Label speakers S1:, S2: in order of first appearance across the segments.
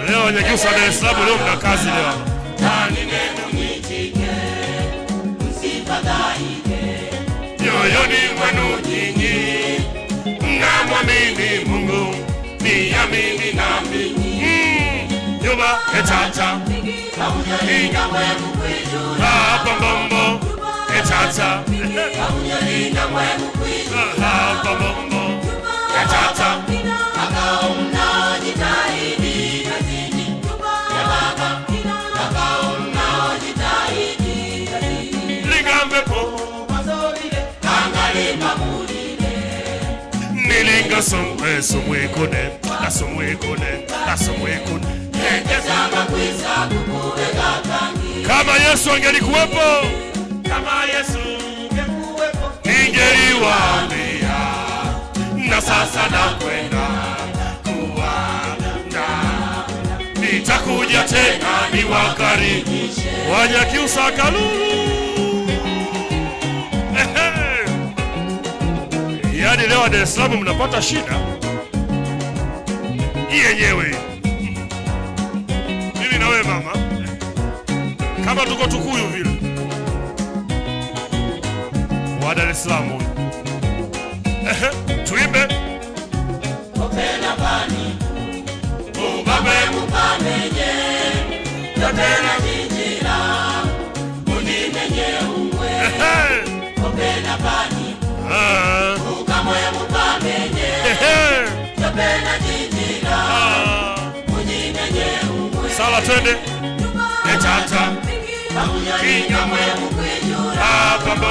S1: Leo Wanyakyusa Dar es Salaam leo mna kazi leo.
S2: Tani neno nitike, msifadhaike.
S1: Moyoni mwenu nyinyi mnamwamini Mungu, niamini nami. Yuba etata
S2: Kamunyalinga mwemu kwijula.
S1: Bombo etata
S2: Kamunyalinga mwemu kwijula.
S1: Bombo etata
S2: Kakao mnaojitahidi kazini ya Baba. Kakao mnaojitahidi kazini.
S1: Ligambepo
S2: Angalimba mulile.
S1: Nilinga somwe kone.
S2: Nekesanga kwisa kukuweka kangi.
S1: Kama Yesu angelikuwepo, ningeliwaambia, na sasa nakwenda kuwaambia, nitakuja tena niwakaribishe Wanyakyusa Kalulu. Yaani leo Dar es Salaam mnapata shida hii yenyewe. Mimi na wewe mama, kama tuko Tukuyu vile wa Dar es Salaam, tuimbe
S2: Opena pani Mubabe mupamenye Totena jijira Unimenye umwe Opena pani Mukamwe mupamenye Totena jijira Unimenye umwe
S1: Sala twende etata
S2: Kamunyalinga mwemu kwijula.
S1: Bombo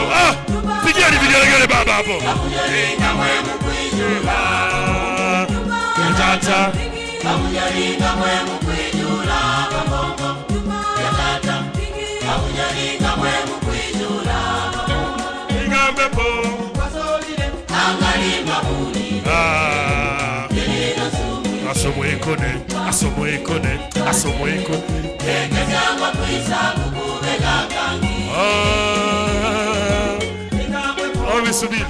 S1: pigeni vigelegele baba hapo.
S2: Kamunyalinga mwemu kwijula.
S1: Etata
S2: Kamunyalinga mwemu kwijula. Bombo etata Kamunyalinga mwemu kwijula.
S1: Ligambepo
S2: Angalimba mulile. Yelilo sumi.
S1: Asomwe kone.
S2: Nekesanga kwisa kukuweka kangi.
S1: Subiri.